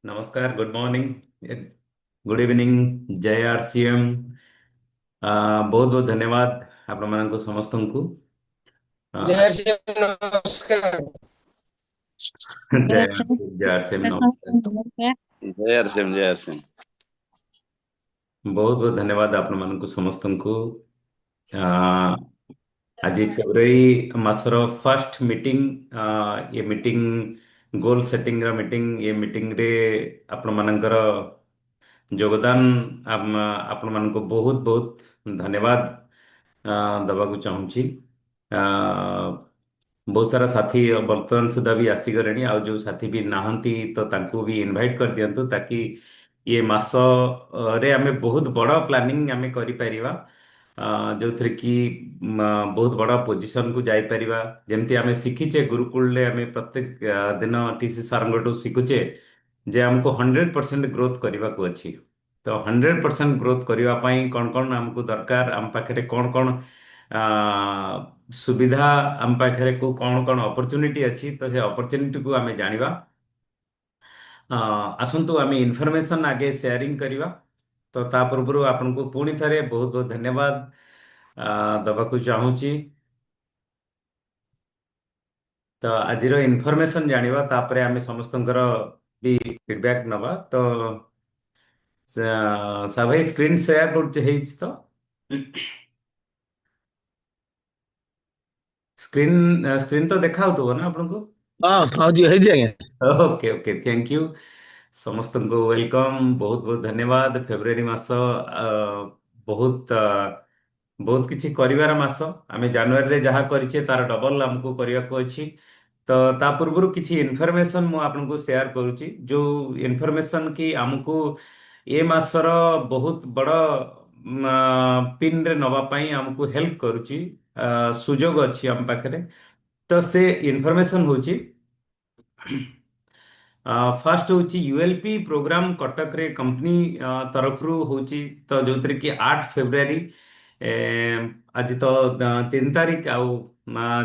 नमस्कार, good morning, good evening, जय RCM. बहुत बहुत धन्यवाद आपण मानक समस्तଙ୍କୁ। जय आज श्री नमस्कार। जय जय आरसीएम, नमस्कार। जय हरसिम जय हरसिम। बहुत बहुत धन्यवाद आपण मानक समस्तଙ୍କୁ। आज फेब्रुआरी मासर फर्स्ट मीटिंग, ये मीटिंग गोल सेटिंग रा मीटिंग, ये मीटिंग रे आपण मानकर योगदान आपण मानक बहुत बहुत धन्यवाद दबाकू चाहूँची। बहुत सारा साथी वर्तमान सुधा भी आसीगले, आउ जो साथी भी नहांती तो तांको भी इनवाइट कर दियंतु ताकि ये मास रे आमे बहुत बड़ा प्लानिंग आमे करि परिबा, जो थरे कि बहुत बड़ा पोजीशन को जाई परिबा। जेमती आमे शिखिचे गुरुकुल ले आमे प्रत्येक दिन टीसी सारंगटू शिखुचे जे हमको 100% ग्रोथ करने को अच्छी। तो 100% ग्रोथ करने कौन कौन हमको दरकार, आम पाखे कौन कौन सुविधा, आम पाखे को कौन कौन अपॉर्चुनिटी अच्छी, तो से अपॉर्चुनिटी को आमे जानिबा। आसंतु आमे इन्फॉर्मेशन आगे शेयरिंग करिबा। तो ता पूर्व आपनको पुणी थरे बहुत बहुत धन्यवाद दबाकू चाहूँची। तो आज इनफॉरमेशन जानिबा, तापरे आमे समस्तंकर भी फीडबैक नबा। तो सबै स्क्रीन शेयर कर ହେଇଛି ତ? ସ୍କ୍ରିନ୍ ସ୍କ୍ରିନ୍ ତ ଦେଖା ହଉଥିବ ନା ଆପଣଙ୍କୁ? हाँ हाँ जी है जी आज्ञा। Okay okay, thank you. ସମସ୍ତଙ୍କୁ ୱେଲକମ୍, ବହୁତ ବହୁତ ଧନ୍ୟବାଦ। ଫେବୃଆରୀ ମାସ ବହୁତ ବହୁତ କିଛି କରିବାର ମାସ। ଆମେ ଜାନୁଆରୀରେ ଯାହା କରିଛେ ତାର ଡବଲ ଆମକୁ କରିବାକୁ ଅଛି। ତ ତା ପୂର୍ବରୁ କିଛି ଇନଫର୍ମେସନ ମୁଁ ଆପଣଙ୍କୁ ସେୟାର କରୁଛି, ଯୋଉ ଇନଫର୍ମେସନ କି ଆମକୁ ଏ ମାସର ବହୁତ ବଡ଼ ପିନରେ ନବା ପାଇଁ ଆମକୁ ହେଲ୍ପ କରୁଛି, ସୁଯୋଗ ଅଛି ଆମ ପାଖରେ। ତ ସେ ଇନଫର୍ମେସନ ହଉଛି, फास्ट हूँ यूएलपी प्रोग्राम कटक रे कंपनी तरफरु होची। तो जो थी कि 8 फेब्रुआरी, आज तो 3 तारीख, आउ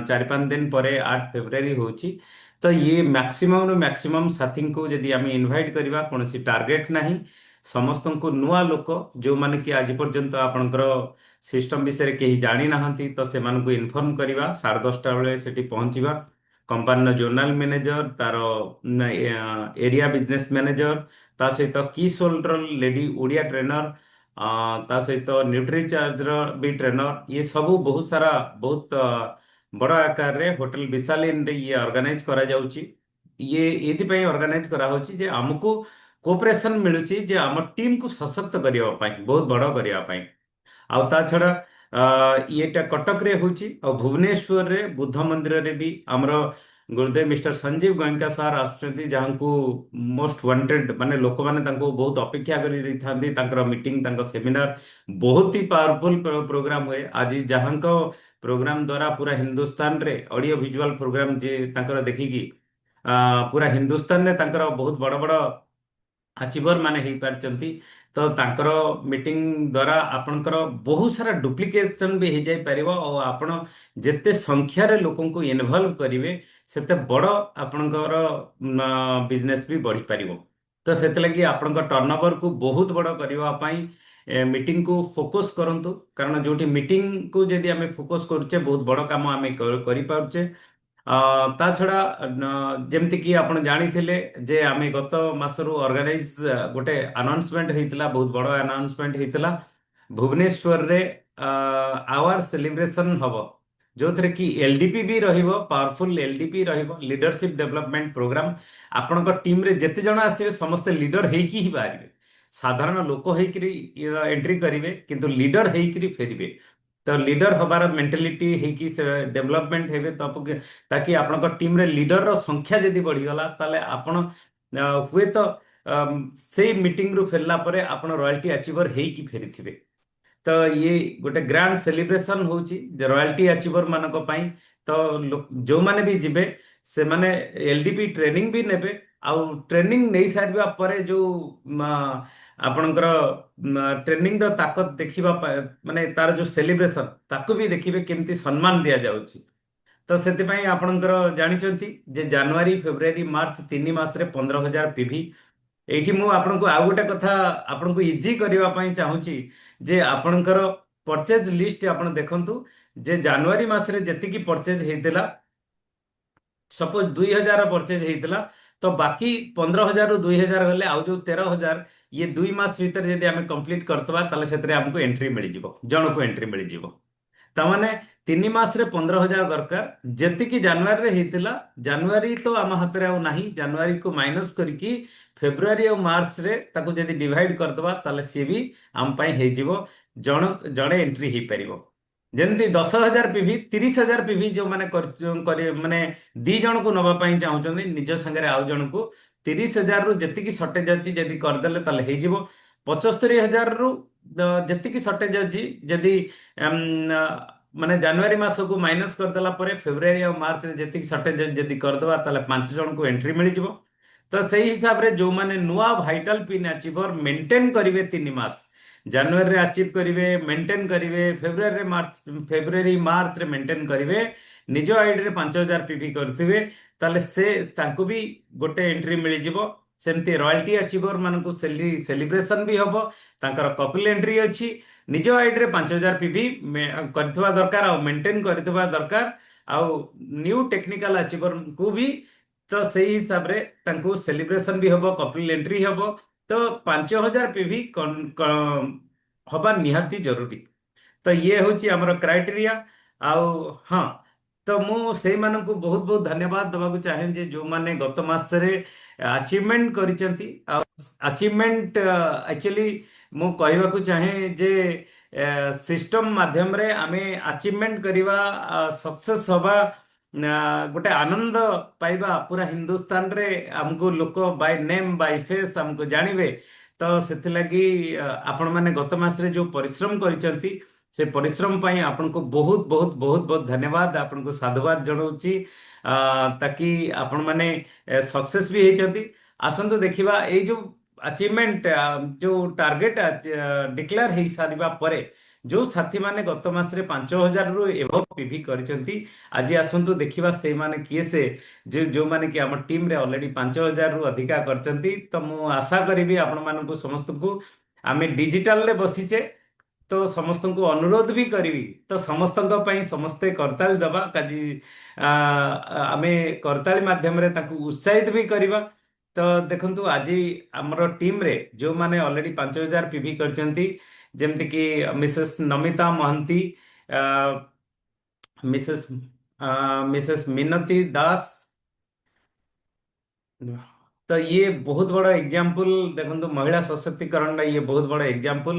4-5 दिन पर 8 फेब्रुआरी होची। तो ये मैक्सिमम मैक्सिमम साथी को जदि आम इनवाइट करवा, कौन सी टार्गेट नहीं, समस्त को नुआ लोक जो माने कि आज पर्यंत आपणकर सिस्टम विषय कहीं जानी ना, तो से इनफॉर्म करवा। 10:30 बेले सेठी पहुंचवा। कंपानी जोनाल मैनेजर, तार एरिया बिजनेस मैनेजर, ता सहित की सोल्डर लेडी ओडिया ट्रेनर, ता सहित न्यूट्री चार्ज भी ट्रेनर, ये सब बहुत सारा बहुत बड़ आकार रे होटल विशालीन रे ये ऑर्गेनाइज करा जाउची। ये एथि ऑर्गेनाइज करा होची जे हमको कोऑपरेशन मिलुची, जे हम टीम को सशक्त करिया पाई, बहुत बड़ करिया पाई। आउ ता छड़ा येटा कटक रे होची, और भुवनेश्वर रे बुद्ध मंदिर रे भी हमरो गुरुदेव मिस्टर संजीव गोयंका सार आसुचंती, जहां को मोस्ट वांटेड माने लोक माने तांको बहुत अपेक्षा करी रही थांती। तांकर मीटिंग, तांकर सेमिनार बहुत ही पावरफुल प्रोग्राम हुए। आज जहां को प्रोग्राम द्वारा पूरा हिंदुस्तान रे ऑडियो विजुअल प्रोग्राम जे तांकर देखिकी पूरा हिंदुस्तान रे तांकर बहुत बड़ बड़ अचिवर माने ही पारचंती। तो तांकर मीटिंग द्वारा आपणकर बहुत सारा डुप्लिकेशन भी हो जाई परिबो, और आपण जेते संख्या रे लोकन को इन्वॉल्व करिवे सेते बड़ आपणकर बिजनेस भी बढ़ी पारिबो। तो सेते लगी आपणकर टर्नओवर को बहुत बड़ करबा पई मीटिंग को फोकस करंतु। कारण जोठी मीटिंग को जदि आमे फोकस करूचे, बहुत बड़ काम आमे करि पारुचे। ता छड़ा जेमती कि आपण जानिथिले जे आमे गत मासरू ऑर्गेनाइज गोटे अनाउंसमेंट हेतिला, बहुत बड़ अनाउंसमेंट हेतिला भुवनेश्वर रे। आवर सेलिब्रेशन हबो, जो थरे कि एलडीपी भी रहिबो, पावरफुल एलडीपी रहिबो, लीडरशिप डेवलपमेंट प्रोग्राम। आपणक टीम रे जेते जण आसीबे समस्त लीडर हेकी ही बारिबे। साधारण लोक हेकरी एंट्री करिवे, किंतु लीडर हेकरी फेरिबे। तो लीडर हबार मेंटालिटी हेकी से डेवलपमेंट हेबे, तो ताकि आपणक टीम रे लीडर रो संख्या जदि बढ़ी गला, ताले आपण हुए तो से मीटिंग रु फेरला परे आपण रॉयल्टी अचीवर हेकी फेरिथिबे। तो ये गोटे ग्रांड सेलिब्रेशन होची रॉयल्टी अचीवर मानक पई। तो जो माने भी जिबे से माने एलडीपी ट्रेनिंग भी नेबे। आउ ट्रेनिंग नहीं सारिबा परे जो आपणकर ट्रेनिंग रो ताकत देखिबा माने तार जो सेलिब्रेशन ताकू भी देखिबे केमती सम्मान दिया जाउची। तो सेतिपई आपणकर जानिचंती जे जनवरी फेब्रुआरी मार्च 3 मास रे 15,000 पीवी ଏଇଠି ମୁଁ ଆପଣଙ୍କୁ ଆଉ ଗୋଟେ କଥା ଆପଣଙ୍କୁ ଇଜି କରିବା ପାଇଁ ଚାହୁଁଛି ଯେ ଆପଣଙ୍କର ପରଚେଜ ଲିଷ୍ଟ ଆପଣ ଦେଖନ୍ତୁ ଯେ ଜାନୁଆରୀ ମାସରେ ଯେତିକି ପରଚେଜ ହେଇଥିଲା, ସପୋଜ 2,000 ପରଚେଜ ହେଇଥିଲା, ତ ବାକି 15,000 ରୁ 2,000 ଗଲେ ଆଉ ଯୋଉ 13,000 ଇଏ 2 ମାସ ଭିତରେ ଯଦି ଆମେ କମ୍ପ୍ଲିଟ କରିଦବା ତାହେଲେ ସେଥିରେ ଆମକୁ ଏଣ୍ଟ୍ରି ମିଳିଯିବ, ଜଣକୁ ଏଣ୍ଟ୍ରି ମିଳିଯିବ। ତାମାନେ 3 ମାସରେ 15,000 ଦରକାର। ଯେତିକି ଜାନୁଆରୀରେ ହେଇଥିଲା, ଜାନୁଆରୀ ତ ଆମ ହାତରେ ଆଉ ନାହିଁ, ଜାନୁଆରୀକୁ ମାଇନସ୍ କରିକି ଫେବୃଆରୀ ଆଉ ମାର୍ଚ୍ଚରେ ତାକୁ ଯଦି ଡିଭାଇଡ କରିଦବା ତାହେଲେ ସିଏ ବି ଆମ ପାଇଁ ହେଇଯିବ, ଜଣେ ଏଣ୍ଟ୍ରି ହେଇପାରିବ। ଯେମିତି 10,000 ପିଭି 30,000 ପିଭି ଯୋଉମାନେ ମାନେ 2 ଜଣକୁ ନବା ପାଇଁ ଚାହୁଁଛନ୍ତି ନିଜ ସାଙ୍ଗରେ ଆଉ ଜଣକୁ, 30,000ରୁ ଯେତିକି ସର୍ଟେଜ ଅଛି ଯଦି କରିଦେଲେ ତାହେଲେ ହେଇଯିବ। 75,000ରୁ ଯେତିକି ସର୍ଟେଜ ଅଛି ଯଦି ଏମ୍, ଆ, ମାନେ ଜାନୁଆରୀ ମାସକୁ ମାଇନସ୍ କରିଦେଲା ପରେ ଫେବୃଆରୀ ଆଉ ମାର୍ଚ୍ଚରେ ଯେତିକି ସର୍ଟେଜ ଯଦି କରିଦେବା ତାହେଲେ 5 ଜଣଙ୍କୁ ଏଣ୍ଟ୍ରି ମିଳିଯିବ। ତ ସେଇ ହିସାବରେ ଯୋଉମାନେ ନୂଆ ଭାଇଟାଲ ପିନ୍ ଆଚିଭର ମେଣ୍ଟେନ କରିବେ 3 ମାସ, ଜାନୁଆରୀରେ ଆଚିଭ କରିବେ, ମେଣ୍ଟେନ କରିବେ, ଫେବୃଆରୀ ମାର୍ଚ୍ଚରେ ମେଣ୍ଟେନ କରିବେ, ନିଜ ଆଇଡିରେ 5,000 ପିଭି କରିଥିବେ, ତାହେଲେ ତାଙ୍କୁ ବି ଗୋଟେ ଏଣ୍ଟ୍ରି ମିଳିଯିବ। ସେମିତି ରୟାଲଟି ଆଚିଭର ମାନଙ୍କୁ ସେଲିବ୍ରେସନ ବି ହବ, ତାଙ୍କର କପଲ ଏଣ୍ଟ୍ରି ଅଛି। ନିଜ ଆଇଡିରେ 5,000 ପିଭି କରିଥିବା ଦରକାର ଆଉ ମେଣ୍ଟେନ କରିଥିବା ଦରକାର। ଆଉ ନ୍ୟୁ ଟେକ୍ନିକାଲ ଆଚିଭରଙ୍କୁ ବି ତ ସେଇ ହିସାବରେ ତାଙ୍କୁ ସେଲିବ୍ରେସନ ବି ହବ, କପିଲ ଏଣ୍ଟ୍ରି ହବ। ତ 5,000 ପିଭି ହବା ନିହାତି ଜରୁରୀ। ତ ଇଏ ହଉଛି ଆମର କ୍ରାଇଟେରିଆ। ଆଉ ହଁ, ତ ମୁଁ ସେଇମାନଙ୍କୁ ବହୁତ ବହୁତ ଧନ୍ୟବାଦ ଦେବାକୁ ଚାହେଁ ଯେ ଯୋଉମାନେ ଗତ ମାସରେ ଆଚିଭମେଣ୍ଟ କରିଛନ୍ତି। ଆଉ ଆଚିଭମେଣ୍ଟ ଆକ୍ଚୁଆଲି ମୁଁ କହିବାକୁ ଚାହେଁ ଯେ ସିଷ୍ଟମ ମାଧ୍ୟମରେ ଆମେ ଆଚିଭମେଣ୍ଟ କରିବା, ସକ୍ସେସ୍ ହବା, ଗୋଟେ ଆନନ୍ଦ ପାଇବା। ପୁରା ହିନ୍ଦୁସ୍ତାନରେ ଆମକୁ ଲୋକ ବାଇ ନେମ୍ ବାଇ ଫେସ୍ ଆମକୁ ଜାଣିବେ। ତ ସେଥିଲାଗି ଆପଣମାନେ ଗତ ମାସରେ ଯୋଉ ପରିଶ୍ରମ କରିଛନ୍ତି ସେ ପରିଶ୍ରମ ପାଇଁ ଆପଣଙ୍କୁ ବହୁତ ବହୁତ ବହୁତ ବହୁତ ଧନ୍ୟବାଦ, ଆପଣଙ୍କୁ ସାଧୁବାଦ ଜଣାଉଛି। ତାକି ଆପଣମାନେ ସକ୍ସେସ୍ ବି ହେଇଛନ୍ତି। ଆସନ୍ତୁ ଦେଖିବା ଏଇ ଯୋଉ ଆଚିଭମେଣ୍ଟ, ଯୋଉ ଟାର୍ଗେଟ ଡିକ୍ଲେୟାର ହେଇସାରିବା ପରେ ଯୋଉ ସାଥୀମାନେ ଗତ ମାସରେ 5,000ରୁ ଏଭବ ପିଭି କରିଛନ୍ତି, ଆଜି ଆସନ୍ତୁ ଦେଖିବା ସେଇମାନେ କିଏ ସେ ଯୋଉମାନେ କି ଆମ ଟିମରେ ଅଲରେଡି 5,000ରୁ ଅଧିକା କରିଛନ୍ତି। ତ ମୁଁ ଆଶା କରିବି ଆପଣମାନଙ୍କୁ ସମସ୍ତଙ୍କୁ, ଆମେ ଡିଜିଟାଲରେ ବସିଛେ ତ ସମସ୍ତଙ୍କୁ ଅନୁରୋଧ ବି କରିବି, ତ ସମସ୍ତଙ୍କ ପାଇଁ ସମସ୍ତେ କରତାଳି ଦବା କାଜି, ଆମେ କରତାଳି ମାଧ୍ୟମରେ ତାଙ୍କୁ ଉତ୍ସାହିତ ବି କରିବା। ତ ଦେଖନ୍ତୁ ଆଜି ଆମର ଟିମରେ ଯୋଉମାନେ ଅଲରେଡି 5,000 ପିଭି କରିଛନ୍ତି, ଯେମିତିକି Mrs Namita Mohanty, Mrs Mrs Minati Das, ତ ଇଏ ବହୁତ ବଡ ଏକ୍ଜାମ୍ପଲ। ଦେଖନ୍ତୁ ମହିଳା ସଶକ୍ତିକରଣ ଇଏ ବହୁତ ବଡ ଏକ୍ଜାମ୍ପଲ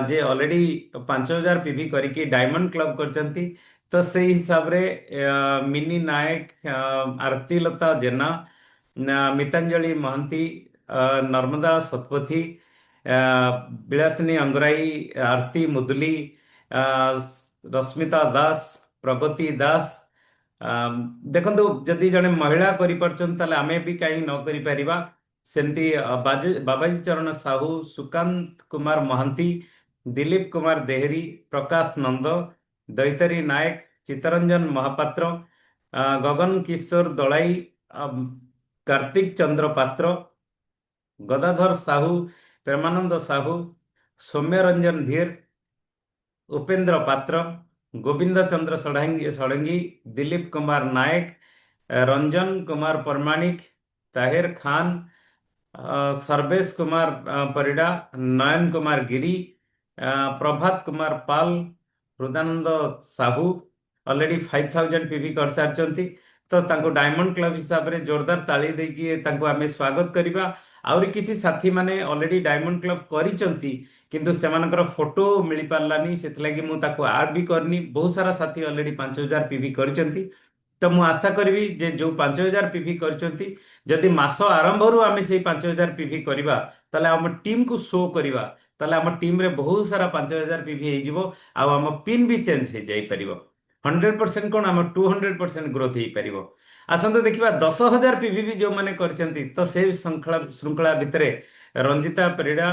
ଯେ ଅଲରେଡି 5,000 ପିଭି କରିକି ଡାଇମଣ୍ଡ କ୍ଲବ କରିଛନ୍ତି। ତ ସେଇ ହିସାବରେ ମିନି ନାୟକ, ଆରତୀଲତା ଜେନା, ମିତାଞ୍ଜଳି ମହାନ୍ତି, ନର୍ମଦା ଶତପଥୀ, ଆ, ବିଳାସିନୀ ଅଙ୍ଗରାଇ, ଆରତୀ ମୁଦୁଲି, ଆ, ରଶ୍ମିତା ଦାସ, ପ୍ରଗତି ଦାସ। ଦେଖନ୍ତୁ ଯଦି ଜଣେ ମହିଳା କରିପାରୁଛନ୍ତି ତାହେଲେ ଆମେ ବି କାହିଁ ନ କରିପାରିବା। ସେମିତି ବାବାଜୀ ଚରଣ ସାହୁ, ସୁକାନ୍ତ କୁମାର ମହାନ୍ତି, ଦିଲ୍ଲୀପ କୁମାର ଦେହେରୀ, ପ୍ରକାଶ ନନ୍ଦ, ଦୈତାରୀ ନାୟକ, ଚିତ୍ତରଞ୍ଜନ ମହାପାତ୍ର, ଗଗନ କିଶୋର ଦଳାଇ, ଆ, କାର୍ତ୍ତିକ ଚନ୍ଦ୍ର ପାତ୍ର, ଗଦାଧର ସାହୁ, ପ୍ରେମାନନ୍ଦ ସାହୁ, ସୌମ୍ୟ ରଞ୍ଜନ ଧୀର, ଉପେନ୍ଦ୍ର ପାତ୍ର, ଗୋବିନ୍ଦ ଚନ୍ଦ୍ର ଷଡ଼ଙ୍ଗୀ, ଦିଲ୍ଲୀପ କୁମାର ନାୟକ, ରଞ୍ଜନ କୁମାର ପରମାଣିକ, ତାହିର ଖାନ, सर्वेश कुमार परिडा, नयन कुमार गिरी, प्रभात कुमार पाल, हृदानंद साहू ऑलरेडी 5,000 पिभि कर सारी। तो तांको डायमंड क्लब हिसाब से जोरदार ताली देकी तांको आमे स्वागत करिबा। आउरी किछि साथी माने ऑलरेडी डायमंड क्लब करिसंती किंतु सेमानकर फोटो मिली पारलानी, सेतलागी मु ताको ऐड भी करनी। बहुत सारा साथी ऑलरेडी 5,000 पिभि करिसंती। तो मु आशा करी जे जो 5,000 पिभि करिसंती, जदि मास आरंभरू आमे से 5,000 पिभि करिबा ताले आम टीम को शो करिबा, ताले आम टीम रे बहुत सारा 5,000 पिभि हेइ जिवो। आ आम पिन भी चेंज हे जाई परिबो। 100% कोन आम 200% ग्रोथ हेइ परिबो। आसंत देखिबा 10,000 पिभि भी जो माने करचंती, तो से श्रृंखला श्रृंखला भितरे रंजिता परिडा,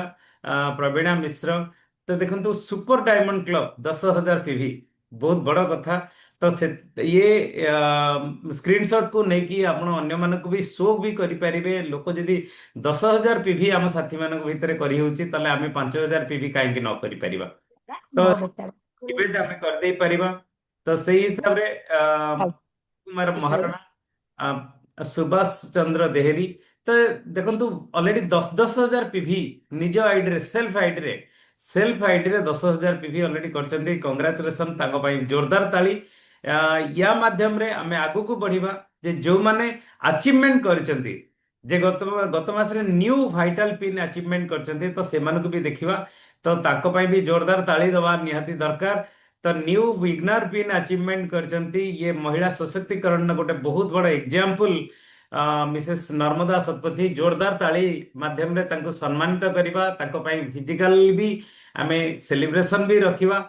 प्रवीणा मिश्र। तो देखंतु सुपर डायमंड क्लब 10,000 पिभि बहुत बड़ कथा। तो से ये स्क्रीनशॉट को नेकी आपण अन्य मानक भी शो भी करि परिबे लोक जदि 10,000 पीवी आम साथी मानक भितर करी होउची तले आमे 5,000 पीवी काहे कि न करि परिबा तो इवेंट आमे कर दे परिबा तो सेही हिसाब रे कुमार महाराणा सुभाष चंद्र देहरी तो देखंतु ऑलरेडी 10,000 पीवी निज आईडी रे सेल्फ आईडी रे 10,000 पीवी ऑलरेडी करचंदी कांग्रेचुलेशन ताको पई जोरदार ताली या माध्यम रे आमे आगु को बढ़िबा जे जो माने अचीवमेंट करचंदी जे गत गत मास रे न्यू वाइटल पिन अचीवमेंट करचंदी तो सेमान को भी देखिबा तो ताको पई भी जोरदार ताली दवा निहाती दरकार तो न्यू विग्नर पिन अचीवमेंट करचंती ये महिला सशक्तिकरण न गोटे बहुत बड़ एग्जांपल मिसेस नर्मदा शतपथी जोरदार ताली माध्यम रे तांको सम्मानित करिबा ताको पई फिजिकल भी आमे सेलिब्रेशन भी रखिबा